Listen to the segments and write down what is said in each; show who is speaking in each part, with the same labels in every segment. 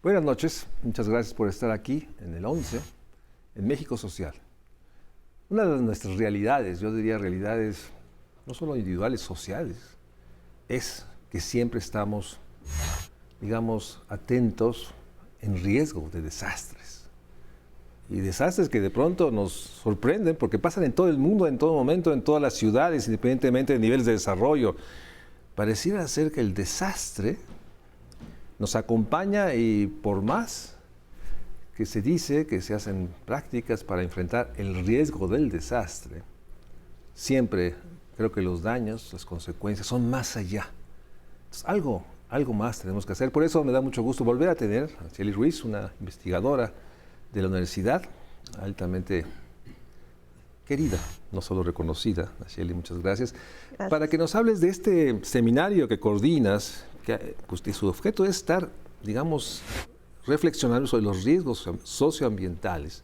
Speaker 1: Buenas noches, muchas gracias por estar aquí en el 11, en México Social. Una de nuestras realidades, yo diría realidades no solo individuales, sociales, es que siempre estamos, digamos, atentos en riesgo de desastres. Y desastres que de pronto nos sorprenden porque pasan en todo el mundo, en todo momento, en todas las ciudades, independientemente de niveles de desarrollo. Pareciera ser que el desastre nos acompaña y por más que se dice que se hacen prácticas para enfrentar el riesgo del desastre, siempre creo que los daños, las consecuencias son más allá. Entonces, algo más tenemos que hacer. Por eso me da mucho gusto volver a tener a Nacheli Ruiz, una investigadora de la universidad, altamente querida, no solo reconocida. Nacheli, muchas gracias. Para que nos hables de este seminario que coordinas, que pues, su objeto es estar, digamos, reflexionando sobre los riesgos socioambientales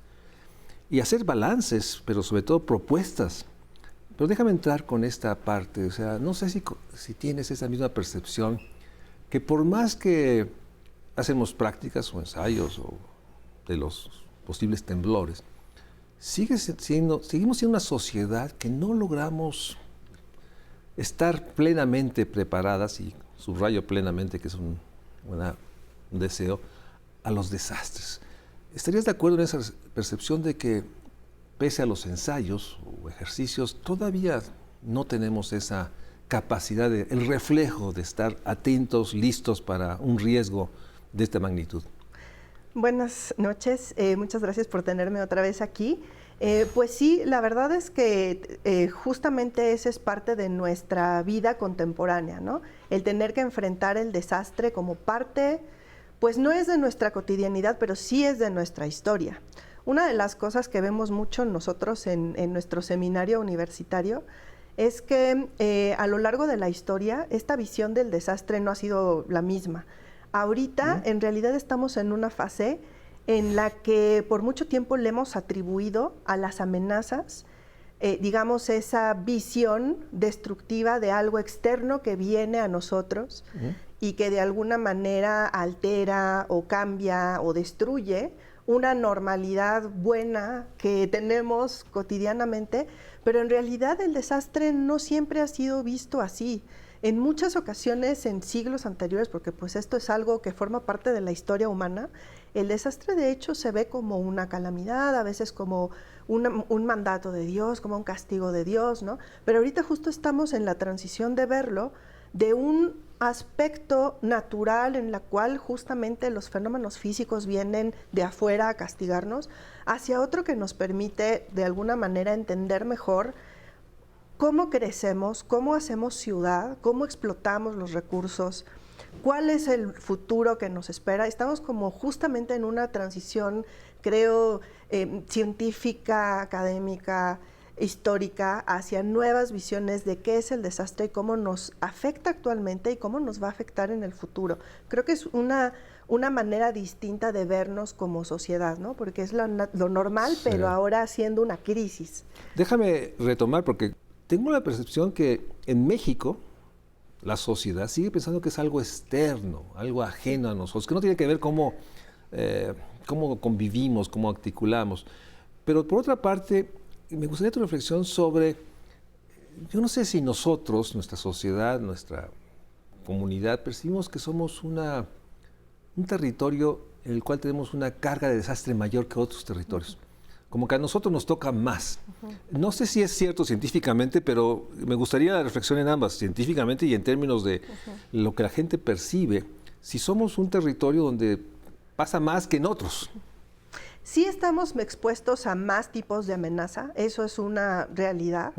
Speaker 1: y hacer balances, pero sobre todo propuestas. Pero déjame entrar con esta parte, o sea, no sé si tienes esa misma percepción, que por más que hacemos prácticas o ensayos o de los posibles temblores, seguimos siendo una sociedad que no logramos estar plenamente preparadas, y subrayo plenamente que es un deseo, a los desastres. ¿Estarías de acuerdo en esa percepción de que pese a los ensayos o ejercicios, todavía no tenemos esa capacidad, el reflejo de estar atentos, listos para un riesgo de esta magnitud?
Speaker 2: Buenas noches, muchas gracias por tenerme otra vez aquí. Pues sí, la verdad es que justamente esa es parte de nuestra vida contemporánea, ¿no? El tener que enfrentar el desastre como parte, pues no es de nuestra cotidianidad, pero sí es de nuestra historia. Una de las cosas que vemos mucho nosotros en nuestro seminario universitario es que a lo largo de la historia esta visión del desastre no ha sido la misma. Ahorita en realidad estamos en una fase en la que por mucho tiempo le hemos atribuido a las amenazas, digamos, esa visión destructiva de algo externo que viene a nosotros y que de alguna manera altera o cambia o destruye una normalidad buena que tenemos cotidianamente, pero en realidad el desastre no siempre ha sido visto así. En muchas ocasiones, en siglos anteriores, porque pues esto es algo que forma parte de la historia humana, el desastre de hecho se ve como una calamidad, a veces como un mandato de Dios, como un castigo de Dios, ¿no? Pero ahorita justo estamos en la transición de verlo de un aspecto natural en la cual justamente los fenómenos físicos vienen de afuera a castigarnos, hacia otro que nos permite de alguna manera entender mejor cómo crecemos, cómo hacemos ciudad, cómo explotamos los recursos, cuál es el futuro que nos espera. Estamos como justamente en una transición, creo, científica, académica, histórica, hacia nuevas visiones de qué es el desastre y cómo nos afecta actualmente y cómo nos va a afectar en el futuro. Creo que es una manera distinta de vernos como sociedad, ¿no? Porque es lo normal, sí, pero ahora siendo una crisis.
Speaker 1: Déjame retomar, porque tengo la percepción que en México la sociedad sigue pensando que es algo externo, algo ajeno a nosotros, que no tiene que ver cómo convivimos, cómo articulamos. Pero por otra parte, me gustaría tu reflexión sobre, yo no sé si nosotros, nuestra sociedad, nuestra comunidad, percibimos que somos un territorio en el cual tenemos una carga de desastre mayor que otros territorios. Como que a nosotros nos toca más. No sé si es cierto científicamente, pero me gustaría la reflexión en ambas, científicamente y en términos de lo que la gente percibe, si somos un territorio donde pasa más que en otros.
Speaker 2: Sí estamos expuestos a más tipos de amenaza, eso es una realidad,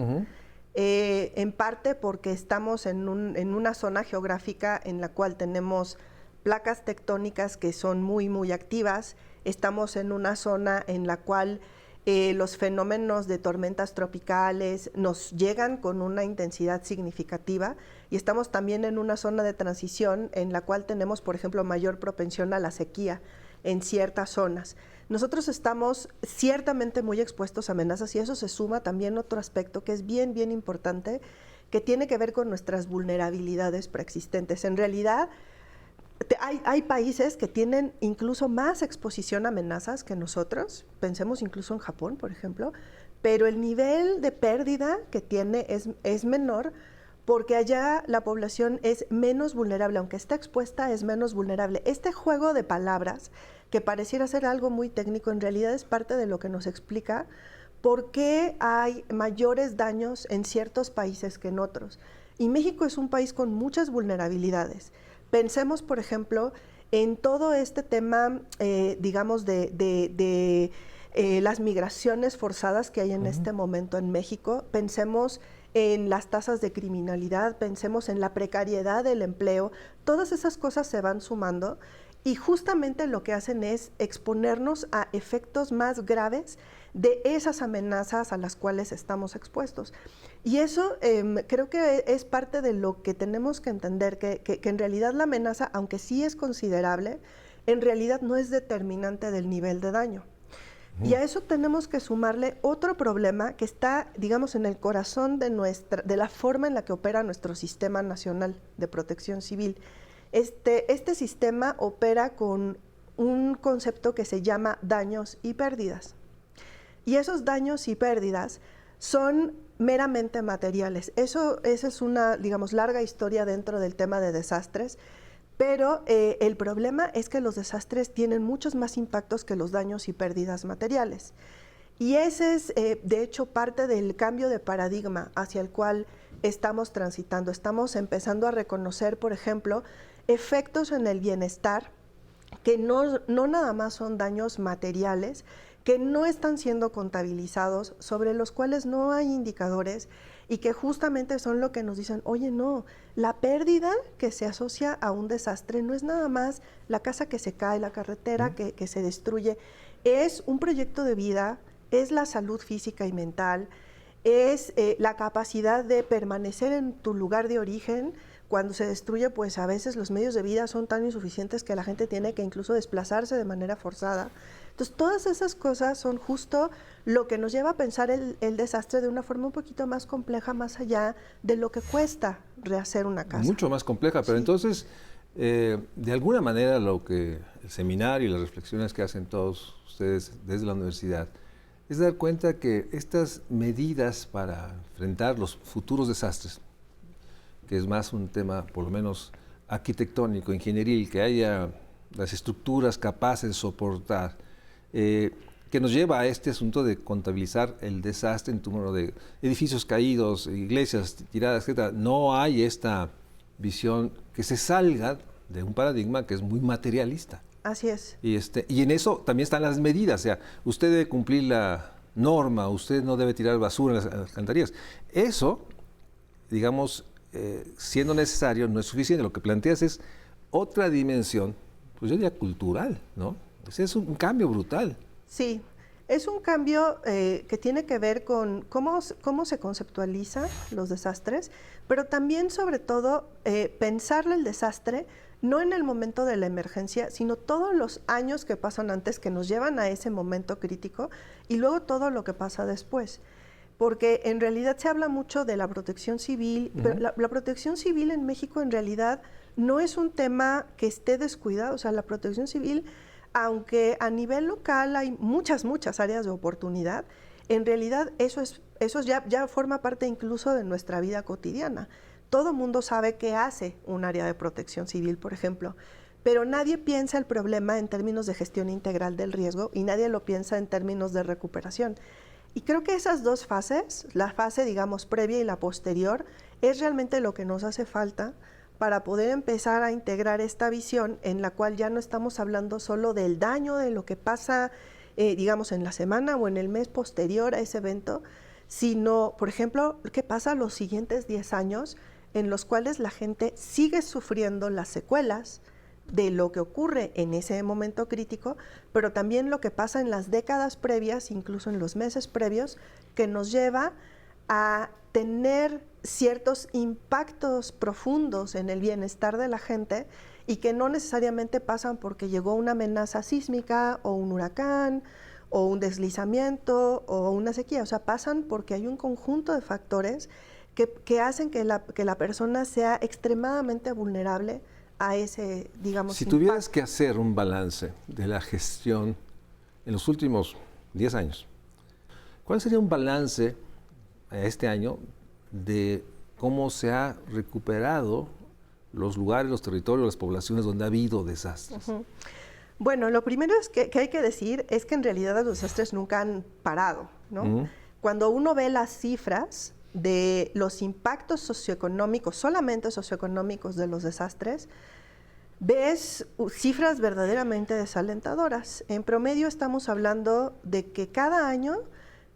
Speaker 2: en parte porque estamos en una zona geográfica en la cual tenemos placas tectónicas que son muy, muy activas, estamos en una zona en la cual los fenómenos de tormentas tropicales nos llegan con una intensidad significativa y estamos también en una zona de transición en la cual tenemos, por ejemplo, mayor propensión a la sequía en ciertas zonas. Nosotros estamos ciertamente muy expuestos a amenazas y eso se suma también otro aspecto que es bien, bien importante, que tiene que ver con nuestras vulnerabilidades preexistentes. En realidad, Hay países que tienen incluso más exposición a amenazas que nosotros, pensemos incluso en Japón, por ejemplo, pero el nivel de pérdida que tiene es menor porque allá la población es menos vulnerable, aunque está expuesta, es menos vulnerable. Este juego de palabras, que pareciera ser algo muy técnico, en realidad es parte de lo que nos explica por qué hay mayores daños en ciertos países que en otros. Y México es un país con muchas vulnerabilidades. Pensemos, por ejemplo, en todo este tema, digamos, de las migraciones forzadas que hay en este momento en México. Pensemos en las tasas de criminalidad, pensemos en la precariedad del empleo. Todas esas cosas se van sumando y justamente lo que hacen es exponernos a efectos más graves de esas amenazas a las cuales estamos expuestos. Y eso creo que es parte de lo que tenemos que entender, que en realidad la amenaza, aunque sí es considerable, en realidad no es determinante del nivel de daño. Y a eso tenemos que sumarle otro problema que está, digamos, en el corazón de la forma en la que opera nuestro Sistema Nacional de Protección Civil. Este sistema opera con un concepto que se llama daños y pérdidas. Y esos daños y pérdidas son meramente materiales. Esa es una, digamos, larga historia dentro del tema de desastres, pero el problema es que los desastres tienen muchos más impactos que los daños y pérdidas materiales. Y ese es, de hecho, parte del cambio de paradigma hacia el cual estamos transitando. Estamos empezando a reconocer, por ejemplo, efectos en el bienestar que no nada más son daños materiales, que no están siendo contabilizados, sobre los cuales no hay indicadores y que justamente son lo que nos dicen, oye, no, la pérdida que se asocia a un desastre no es nada más la casa que se cae, la carretera que se destruye, es un proyecto de vida, es la salud física y mental, es la capacidad de permanecer en tu lugar de origen. Cuando se destruye, pues a veces los medios de vida son tan insuficientes que la gente tiene que incluso desplazarse de manera forzada. Entonces, todas esas cosas son justo lo que nos lleva a pensar el desastre de una forma un poquito más compleja, más allá de lo que cuesta rehacer una casa.
Speaker 1: Mucho más compleja, pero sí. Entonces, de alguna manera lo que el seminario y las reflexiones que hacen todos ustedes desde la universidad es dar cuenta que estas medidas para enfrentar los futuros desastres, que es más un tema por lo menos arquitectónico, ingenieril, que haya las estructuras capaces de soportar, que nos lleva a este asunto de contabilizar el desastre en número de edificios caídos, iglesias tiradas, etc. No hay esta visión que se salga de un paradigma que es muy materialista.
Speaker 2: Así es.
Speaker 1: Y en eso también están las medidas, o sea, usted debe cumplir la norma, usted no debe tirar basura en las alcantarillas. Eso, digamos, siendo necesario, no es suficiente. Lo que planteas es otra dimensión, pues yo diría cultural, ¿no? Ese es un cambio brutal.
Speaker 2: Sí, es un cambio que tiene que ver con cómo se conceptualizan los desastres, pero también, sobre todo, pensarle el desastre no en el momento de la emergencia, sino todos los años que pasan antes, que nos llevan a ese momento crítico, y luego todo lo que pasa después. Porque en realidad se habla mucho de la protección civil, pero la protección civil en México en realidad no es un tema que esté descuidado. O sea, la protección civil, aunque a nivel local hay muchas áreas de oportunidad, en realidad eso ya forma parte incluso de nuestra vida cotidiana. Todo mundo sabe qué hace un área de protección civil, por ejemplo, pero nadie piensa el problema en términos de gestión integral del riesgo y nadie lo piensa en términos de recuperación. Y creo que esas dos fases, la fase, digamos, previa y la posterior, es realmente lo que nos hace falta para poder empezar a integrar esta visión en la cual ya no estamos hablando solo del daño, de lo que pasa, digamos, en la semana o en el mes posterior a ese evento, sino, por ejemplo, qué pasa los siguientes 10 años en los cuales la gente sigue sufriendo las secuelas de lo que ocurre en ese momento crítico, pero también lo que pasa en las décadas previas, incluso en los meses previos, que nos lleva a tener ciertos impactos profundos en el bienestar de la gente y que no necesariamente pasan porque llegó una amenaza sísmica o un huracán o un deslizamiento o una sequía, o sea, pasan porque hay un conjunto de factores que hacen que la persona sea extremadamente vulnerable a ese, digamos,
Speaker 1: si tuvieras que hacer un balance de la gestión en los últimos 10 años, ¿cuál sería un balance este año de cómo se ha recuperado los lugares, los territorios, las poblaciones donde ha habido desastres?
Speaker 2: Bueno, lo primero es que hay que decir es que en realidad los desastres nunca han parado, ¿no? Cuando uno ve las cifras de los impactos socioeconómicos, solamente socioeconómicos de los desastres, ves cifras verdaderamente desalentadoras. En promedio estamos hablando de que cada año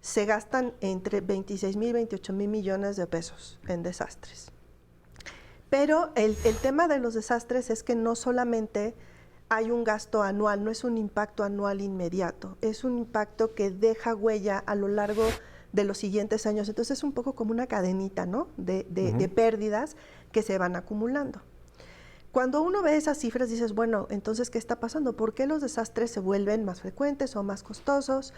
Speaker 2: se gastan entre 26,000 y 28,000 millones de pesos en desastres. Pero el tema de los desastres es que no solamente hay un gasto anual, no es un impacto anual inmediato, es un impacto que deja huella a lo largo de los siguientes años. Entonces es un poco como una cadenita, ¿no? de pérdidas que se van acumulando. Cuando uno ve esas cifras dices, bueno, entonces, ¿qué está pasando? ¿Por qué los desastres se vuelven más frecuentes o más costosos?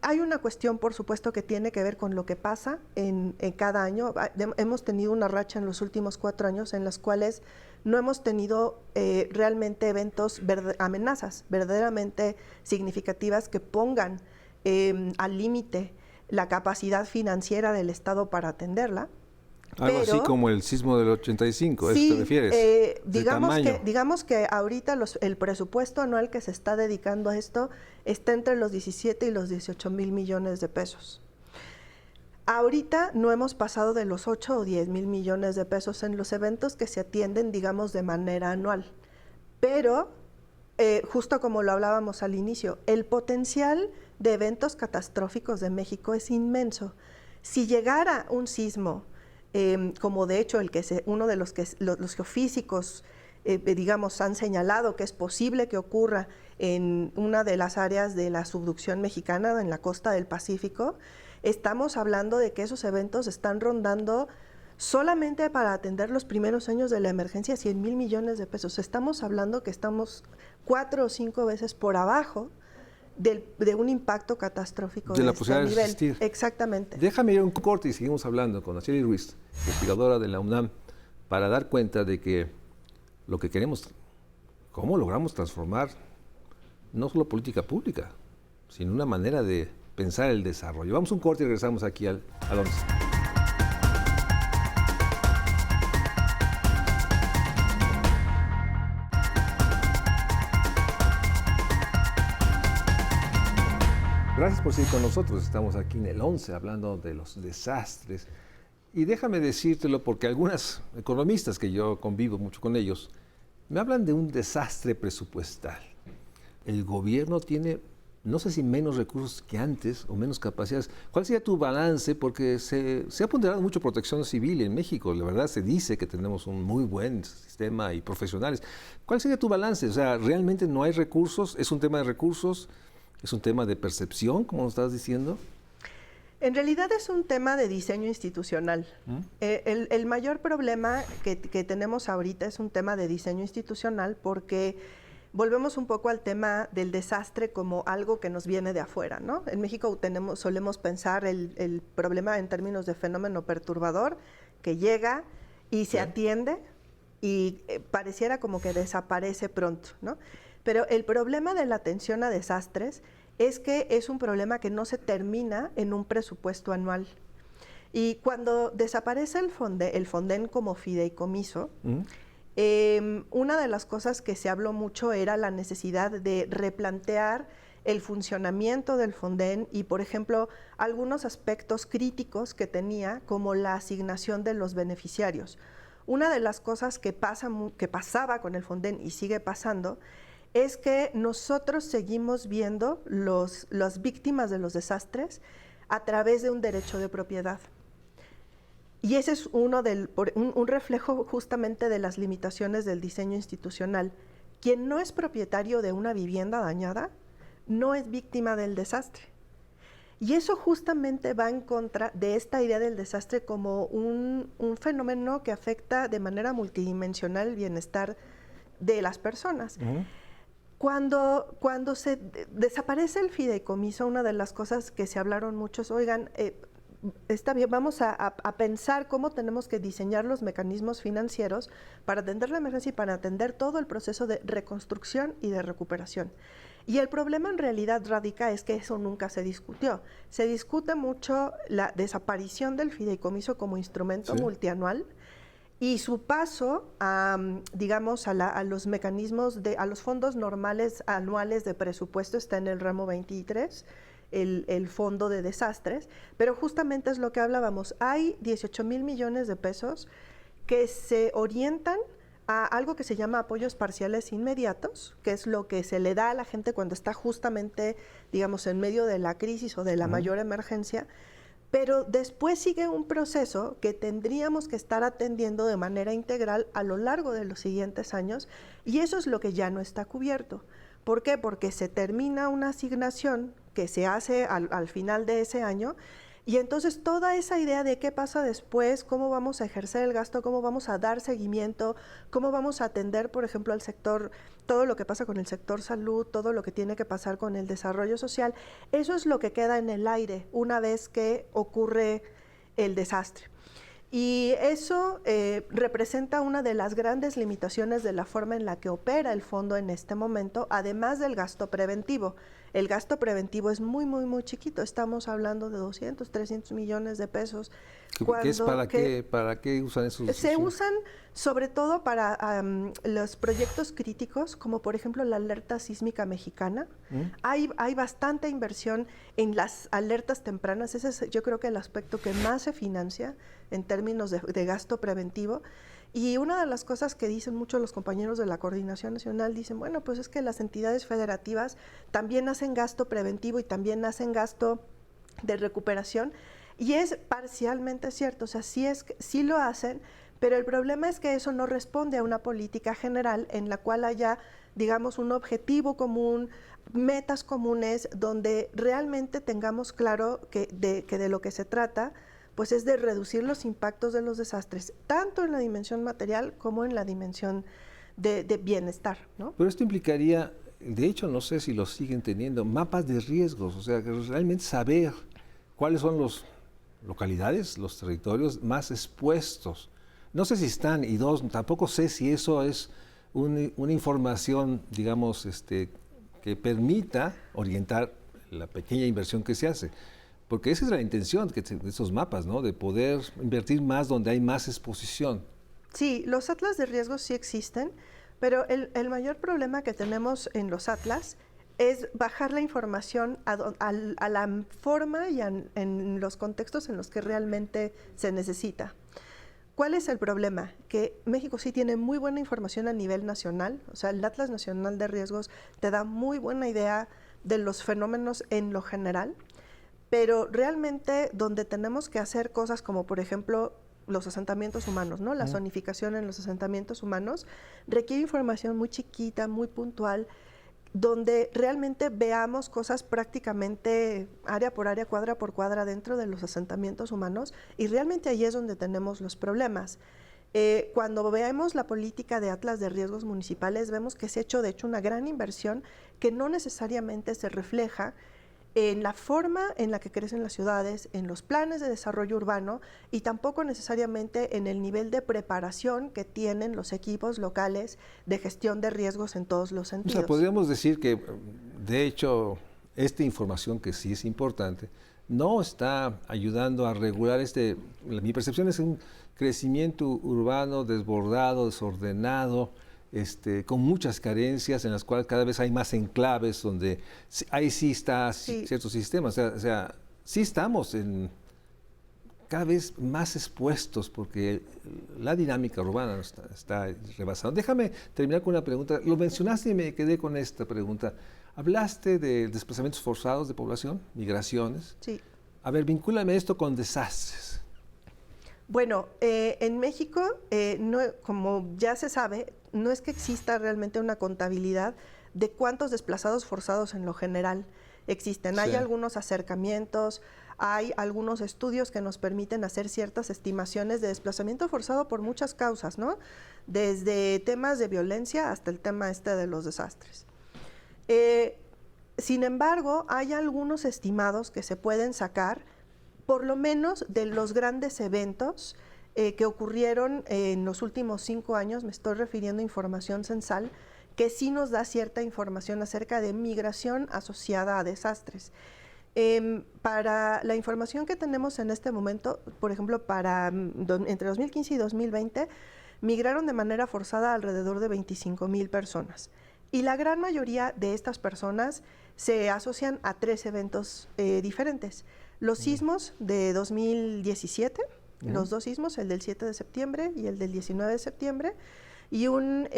Speaker 2: Hay una cuestión, por supuesto, que tiene que ver con lo que pasa en cada año. Hemos tenido una racha en los últimos 4 años en las cuales no hemos tenido realmente eventos, amenazas verdaderamente significativas que pongan al límite la capacidad financiera del Estado para atenderla.
Speaker 1: Algo así como el sismo del 85, ¿a eso te refieres?
Speaker 2: Digamos que ahorita el presupuesto anual que se está dedicando a esto está entre los 17 y los 18,000 millones de pesos. Ahorita no hemos pasado de los 8 o 10 mil millones de pesos en los eventos que se atienden, digamos, de manera anual. Pero, justo como lo hablábamos al inicio, el potencial de eventos catastróficos de México es inmenso. Si llegara un sismo, como de hecho uno de los geofísicos, digamos, han señalado que es posible que ocurra en una de las áreas de la subducción mexicana, en la costa del Pacífico, estamos hablando de que esos eventos están rondando solamente para atender los primeros años de la emergencia 100,000 millones de pesos. Estamos hablando que estamos 4 o 5 veces por abajo de un impacto catastrófico
Speaker 1: de la posibilidad de existir.
Speaker 2: Exactamente.
Speaker 1: Déjame ir a un corte y seguimos hablando con Araceli Ruiz, investigadora de la UNAM, para dar cuenta de que lo que queremos, cómo logramos transformar no solo política pública, sino una manera de pensar el desarrollo. Vamos a un corte y regresamos aquí al 11. Gracias por seguir con nosotros. Estamos aquí en el 11 hablando de los desastres. Y déjame decírtelo porque algunas economistas que yo convivo mucho con ellos me hablan de un desastre presupuestal. El gobierno tiene, no sé si menos recursos que antes o menos capacidades. ¿Cuál sería tu balance? Porque se ha ponderado mucho protección civil en México. La verdad se dice que tenemos un muy buen sistema y profesionales. ¿Cuál sería tu balance? O sea, ¿realmente no hay recursos? ¿Es un tema de recursos? ¿Es un tema de percepción, como nos estás diciendo?
Speaker 2: En realidad es un tema de diseño institucional. El mayor problema que tenemos ahorita es un tema de diseño institucional porque volvemos un poco al tema del desastre como algo que nos viene de afuera, ¿no? En México solemos pensar el problema en términos de fenómeno perturbador que llega y se atiende y pareciera como que desaparece pronto, ¿no? Pero el problema de la atención a desastres es que es un problema que no se termina en un presupuesto anual. Y cuando desaparece el Fonden como fideicomiso, una de las cosas que se habló mucho era la necesidad de replantear el funcionamiento del Fonden y, por ejemplo, algunos aspectos críticos que tenía, como la asignación de los beneficiarios. Una de las cosas que pasaba con el Fonden y sigue pasando es que nosotros seguimos viendo las víctimas de los desastres a través de un derecho de propiedad. Y ese es un reflejo justamente de las limitaciones del diseño institucional. Quien no es propietario de una vivienda dañada no es víctima del desastre. Y eso justamente va en contra de esta idea del desastre como un fenómeno que afecta de manera multidimensional el bienestar de las personas. Cuando se desaparece el fideicomiso, una de las cosas que se hablaron mucho es, oigan, está bien, vamos a pensar cómo tenemos que diseñar los mecanismos financieros para atender la emergencia y para atender todo el proceso de reconstrucción y de recuperación. Y el problema en realidad radica es que eso nunca se discutió. Se discute mucho la desaparición del fideicomiso como instrumento multianual y su paso a, digamos, a los mecanismos, a los fondos normales anuales de presupuesto está en el ramo 23, el fondo de desastres, pero justamente es lo que hablábamos. Hay 18,000 millones de pesos que se orientan a algo que se llama apoyos parciales inmediatos, que es lo que se le da a la gente cuando está justamente, digamos, en medio de la crisis o de la mayor emergencia, pero después sigue un proceso que tendríamos que estar atendiendo de manera integral a lo largo de los siguientes años, y eso es lo que ya no está cubierto. ¿Por qué? Porque se termina una asignación que se hace al final de ese año, y entonces toda esa idea de qué pasa después, cómo vamos a ejercer el gasto, cómo vamos a dar seguimiento, cómo vamos a atender, por ejemplo, al sector, todo lo que pasa con el sector salud, todo lo que tiene que pasar con el desarrollo social, eso es lo que queda en el aire una vez que ocurre el desastre. Y eso representa una de las grandes limitaciones de la forma en la que opera el fondo en este momento, además del gasto preventivo. El gasto preventivo es muy, muy, muy chiquito. Estamos hablando de 200, 300 millones de pesos.
Speaker 1: ¿Qué es para qué usan esos?
Speaker 2: Se usan sobre todo para los proyectos críticos, como por ejemplo la alerta sísmica mexicana. Hay bastante inversión en las alertas tempranas. Ese es, yo creo, que el aspecto que más se financia en términos de gasto preventivo. Y una de las cosas que dicen mucho los compañeros de la Coordinación Nacional, dicen, bueno, pues es que las entidades federativas también hacen gasto preventivo y también hacen gasto de recuperación, y es parcialmente cierto, o sea, sí lo hacen, pero el problema es que eso no responde a una política general en la cual haya, digamos, un objetivo común, metas comunes, donde realmente tengamos claro que de lo que se trata pues es de reducir los impactos de los desastres, tanto en la dimensión material como en la dimensión de bienestar, ¿no?
Speaker 1: Pero esto implicaría, de hecho, no sé si lo siguen teniendo, mapas de riesgos, o sea, que realmente saber cuáles son las localidades, los territorios más expuestos. No sé si están, y dos, tampoco sé si eso es una información, digamos, que permita orientar la pequeña inversión que se hace. Porque esa es la intención de esos mapas, ¿no? De poder invertir más donde hay más exposición.
Speaker 2: Sí, los atlas de riesgos sí existen, pero el mayor problema que tenemos en los atlas es bajar la información a la forma y en los contextos en los que realmente se necesita. ¿Cuál es el problema? Que México sí tiene muy buena información a nivel nacional, o sea, el Atlas Nacional de Riesgos te da muy buena idea de los fenómenos en lo general, pero realmente donde tenemos que hacer cosas como, por ejemplo, los asentamientos humanos, ¿no? La zonificación en los asentamientos humanos requiere información muy chiquita, muy puntual, donde realmente veamos cosas prácticamente área por área, cuadra por cuadra dentro de los asentamientos humanos, y realmente ahí es donde tenemos los problemas. Cuando veamos la política de atlas de riesgos municipales, vemos que se ha hecho, de hecho, una gran inversión que no necesariamente se refleja en la forma en la que crecen las ciudades, en los planes de desarrollo urbano, y tampoco necesariamente en el nivel de preparación que tienen los equipos locales de gestión de riesgos en todos los sentidos.
Speaker 1: O sea, podríamos decir que, de hecho, esta información, que sí es importante, no está ayudando a regular mi percepción es un crecimiento urbano desbordado, desordenado, con muchas carencias, en las cuales cada vez hay más enclaves donde ahí sí está ciertos sistemas. O sea, sí estamos cada vez más expuestos porque la dinámica urbana está rebasando. Déjame terminar con una pregunta. Lo mencionaste y me quedé con esta pregunta. Hablaste de desplazamientos forzados de población, migraciones.
Speaker 2: Sí.
Speaker 1: A ver, vincúlame esto con desastres.
Speaker 2: Bueno, en México, como ya se sabe, no es que exista realmente una contabilidad de cuántos desplazados forzados en lo general existen. Sí. Hay algunos acercamientos, hay algunos estudios que nos permiten hacer ciertas estimaciones de desplazamiento forzado por muchas causas, ¿no? Desde temas de violencia hasta el tema de los desastres. Sin embargo, hay algunos estimados que se pueden sacar por lo menos de los grandes eventos que ocurrieron en los últimos 5 años, me estoy refiriendo a información censal, que sí nos da cierta información acerca de migración asociada a desastres. Para la información que tenemos en este momento, por ejemplo, entre 2015 y 2020, migraron de manera forzada alrededor de 25,000 personas. Y la gran mayoría de estas personas se asocian a 3 eventos diferentes. Los sismos de 2017, los 2 sismos, el del 7 de septiembre y el del 19 de septiembre, y un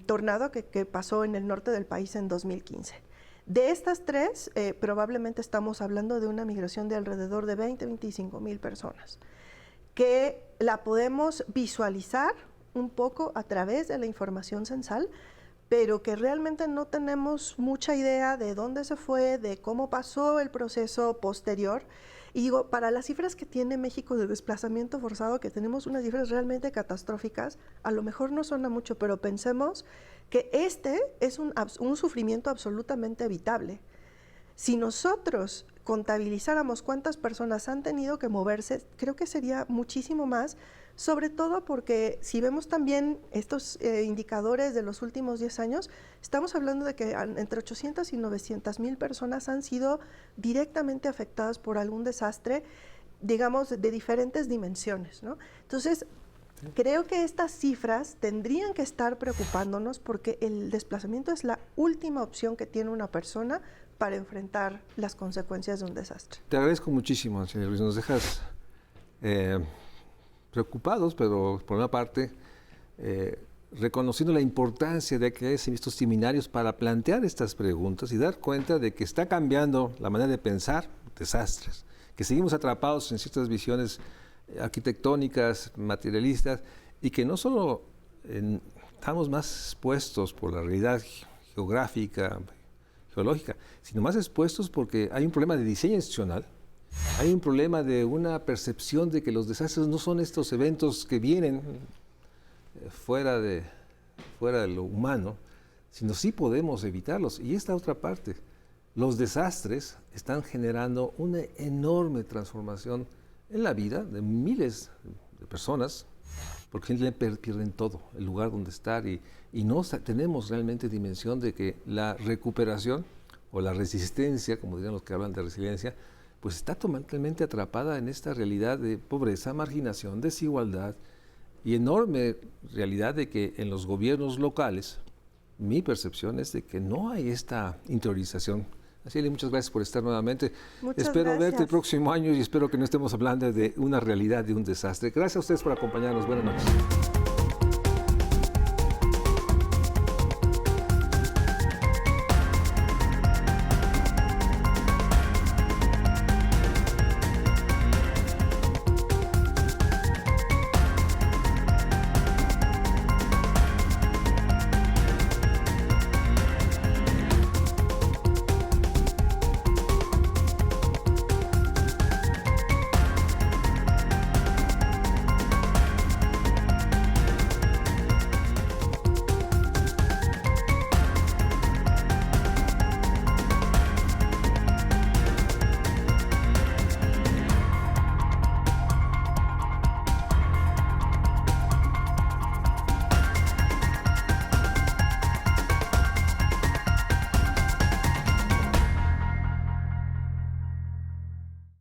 Speaker 2: tornado que pasó en el norte del país en 2015. De estas 3, probablemente estamos hablando de una migración de alrededor de 25,000 personas, que la podemos visualizar un poco a través de la información censal, pero que realmente no tenemos mucha idea de dónde se fue, de cómo pasó el proceso posterior. Y digo, para las cifras que tiene México de desplazamiento forzado, que tenemos unas cifras realmente catastróficas, a lo mejor no suena mucho, pero pensemos que este es un sufrimiento absolutamente evitable. Si nosotros contabilizáramos cuántas personas han tenido que moverse, creo que sería muchísimo más, sobre todo porque si vemos también estos indicadores de los últimos 10 años, estamos hablando de que entre 800 y 900,000 personas han sido directamente afectadas por algún desastre, digamos, de diferentes dimensiones, ¿no? Entonces, creo que estas cifras tendrían que estar preocupándonos porque el desplazamiento es la última opción que tiene una persona para enfrentar las consecuencias de un desastre.
Speaker 1: Te agradezco muchísimo, señor Luis. Nos dejas preocupados, pero por una parte reconociendo la importancia de que haya estos seminarios para plantear estas preguntas y dar cuenta de que está cambiando la manera de pensar desastres, que seguimos atrapados en ciertas visiones arquitectónicas, materialistas, y que no solo estamos más expuestos por la realidad geográfica, geológica, sino más expuestos porque hay un problema de diseño institucional, hay un problema de una percepción de que los desastres no son estos eventos que vienen fuera de lo humano, sino sí podemos evitarlos. Y esta otra parte, los desastres están generando una enorme transformación en la vida de miles de personas, porque pierden todo, el lugar donde estar, y no tenemos realmente dimensión de que la recuperación o la resistencia, como dirían los que hablan de resiliencia, pues está totalmente atrapada en esta realidad de pobreza, marginación, desigualdad y enorme realidad de que en los gobiernos locales, mi percepción es de que no hay esta interiorización. Así que muchas gracias por estar nuevamente. Espero verte el próximo año y espero que no estemos hablando de una realidad de un desastre. Gracias a ustedes por acompañarnos. Buenas noches.